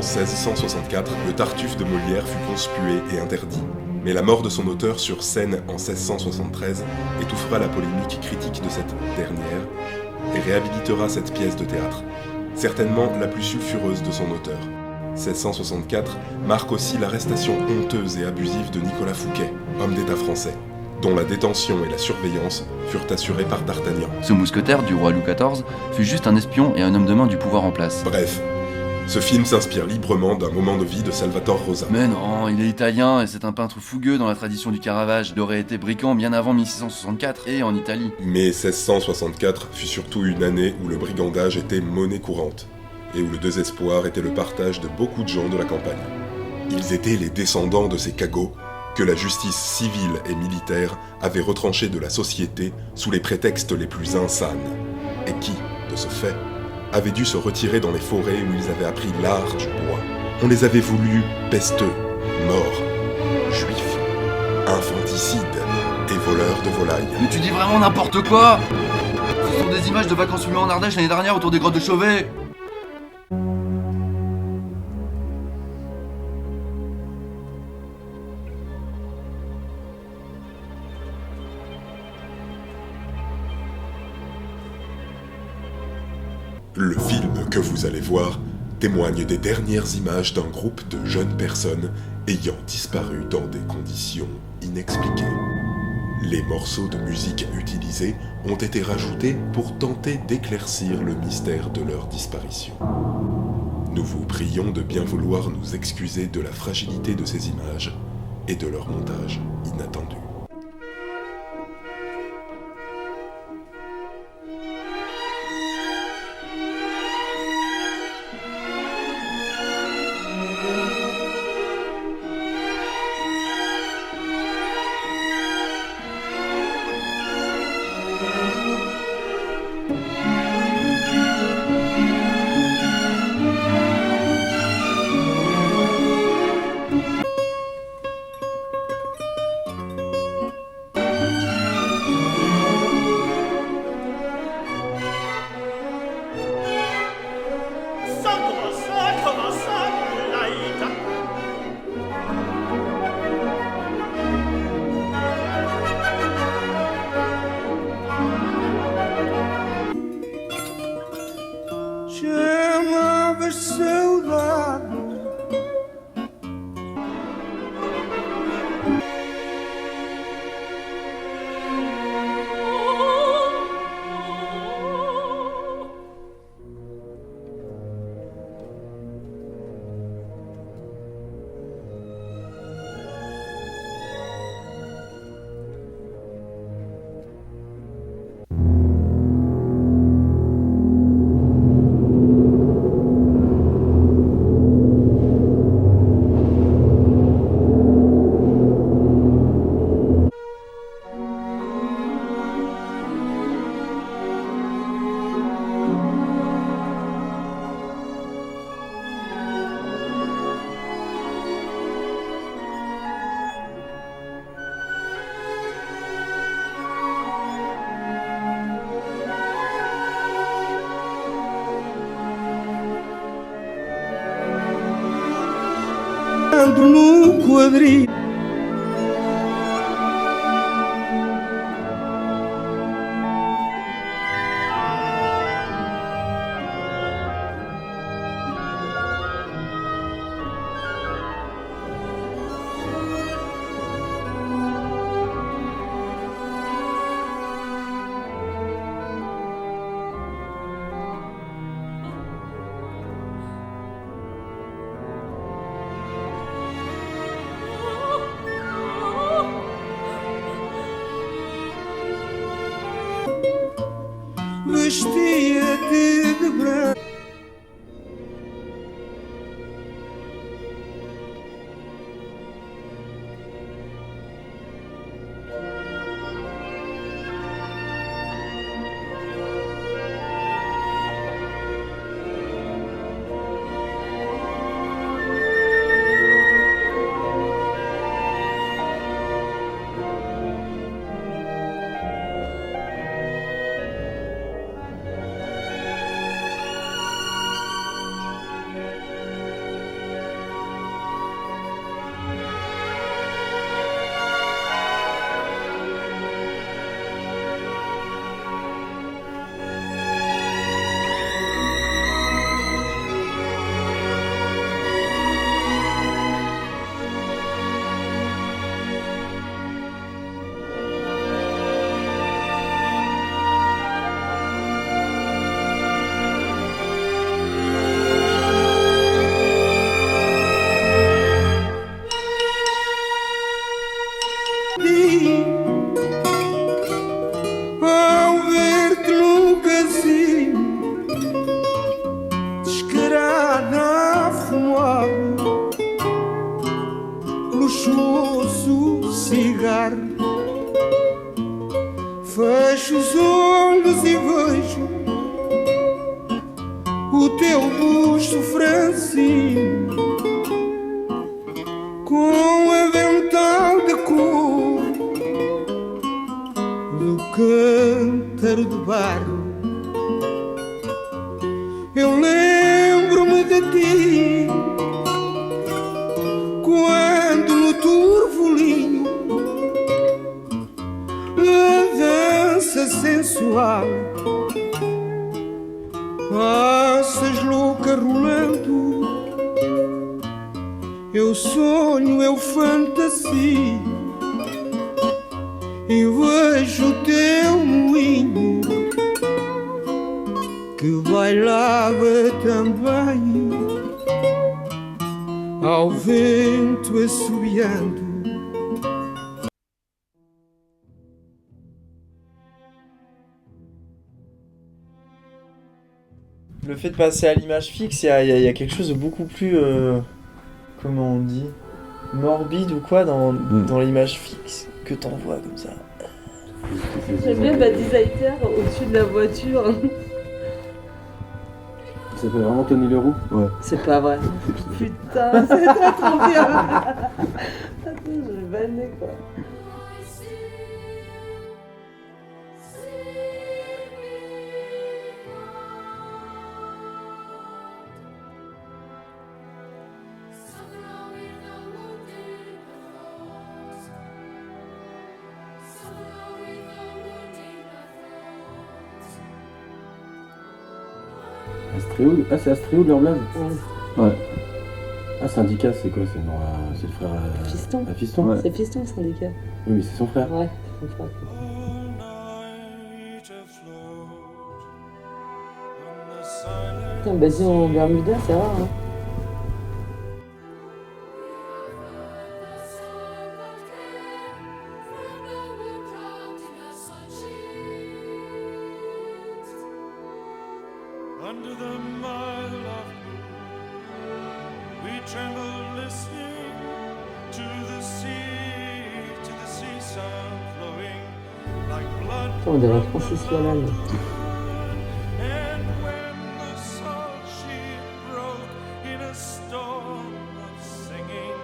1664, le Tartuffe de Molière fut conspué et interdit. Mais la mort de son auteur sur scène en 1673 étouffera la polémique critique de cette dernière et réhabilitera cette pièce de théâtre, certainement la plus sulfureuse de son auteur. 1664 marque aussi l'arrestation honteuse et abusive de Nicolas Fouquet, homme d'État français, dont la détention et la surveillance furent assurées par D'Artagnan. Ce mousquetaire du roi Louis XIV fut juste un espion et un homme de main du pouvoir en place. Bref, ce film s'inspire librement d'un moment de vie de Salvatore Rosa. Mais non, il est italien et c'est un peintre fougueux dans la tradition du Caravage. Il aurait été brigand bien avant 1664 et en Italie. Mais 1664 fut surtout une année où le brigandage était monnaie courante, et où le désespoir était le partage de beaucoup de gens de la campagne. Ils étaient les descendants de ces cagots que la justice civile et militaire avait retranchés de la société sous les prétextes les plus insanes, et qui, de ce fait, avaient dû se retirer dans les forêts où ils avaient appris l'art du bois. On les avait voulus pesteux, morts, juifs, infanticides et voleurs de volailles. Mais tu dis vraiment n'importe quoi! Ce sont des images de vacances fumées en Ardèche l'année dernière autour des grottes de Chauvet. Le film que vous allez voir témoigne des dernières images d'un groupe de jeunes personnes ayant disparu dans des conditions inexpliquées. Les morceaux de musique utilisés ont été rajoutés pour tenter d'éclaircir le mystère de leur disparition. Nous vous prions de bien vouloir nous excuser de la fragilité de ces images et de leur montage inattendu. Chama-me saudade. Ando num quadril. Vestia-te de branco. cheiroso cigarro. Fecho os olhos e vejo o teu busto franzino, com avental de cor do cântaro de barro. Eu lembro-me de ti quando no turvolinho a dança sensual passas louca rolando. Eu sonho, eu fantasio e vejo o teu moinho que bailava também ao vento assobiando. Le fait de passer à l'image fixe, il y a quelque chose de beaucoup plus, comment on dit, morbide ou quoi dans l'image fixe que t'envoies comme ça. J'aime bien Bad Designer au-dessus de la voiture. Ça s'appelle vraiment Tony Leroux? Ouais. C'est pas vrai. Putain, c'est trop bien. Attends, je vais vanner quoi. Astréoul? Ah, c'est Astréoul leur blaze? Ouais. Ouais. Ah, Syndicat, c'est quoi? C'est le frère. Fiston. Ah, Fiston? Ouais. C'est Fiston, Syndicat. Oui, mais c'est son frère. Ouais, c'est son frère. Putain, basé en Bermuda, c'est rare, hein. Under the mile of blue, we tremble listening to the sea sound flowing like blood. Putain, on dirait Francis Lalanne. And when the salt sheet broke in a storm of singing,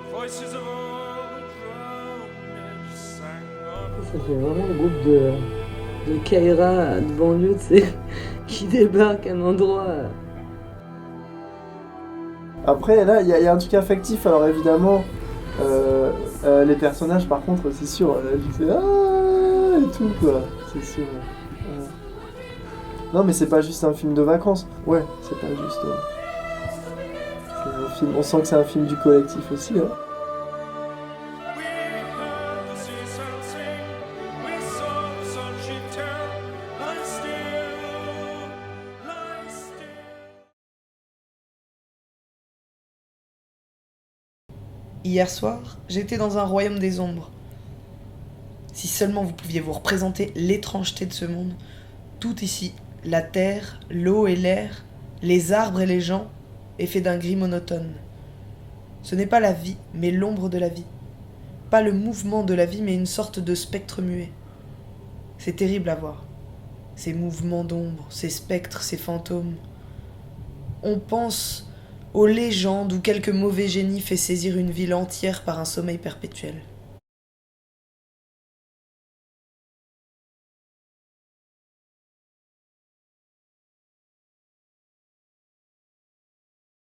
the voices of all the drowned sang on. Ça fait vraiment le groupe de Kaira de banlieue, tu sais, qui débarque à un endroit. Après, là, il y a un truc affectif, alors évidemment, les personnages, par contre, c'est sûr, je fais ah et tout, quoi, c'est sûr. Non, mais c'est pas juste un film de vacances. Ouais, c'est pas juste. C'est un film. On sent que c'est un film du collectif aussi, hein. We heard the sea sound sing, we saw the sun sheet turn, lie still, lie still. Hier soir, j'étais dans un royaume des ombres. Si seulement vous pouviez vous représenter l'étrangeté de ce monde, tout ici, la terre, l'eau et l'air, les arbres et les gens, est fait d'un gris monotone. Ce n'est pas la vie, mais l'ombre de la vie. Pas le mouvement de la vie, mais une sorte de spectre muet. C'est terrible à voir. Ces mouvements d'ombre, ces spectres, ces fantômes. On pense aux légendes où quelque mauvais génie fait saisir une ville entière par un sommeil perpétuel.